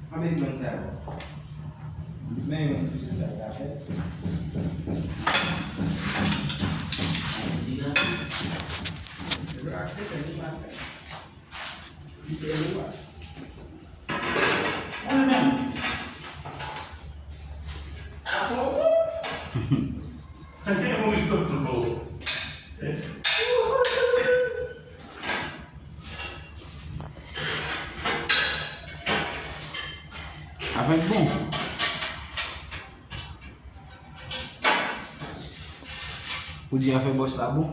Ambil bangsa. Memang bisa saya dapat. Berarti tadi makan. Bisa luar. Mana? Asal. Hanya mau ikut dulu. Apa itu? Puji apa bos tabu?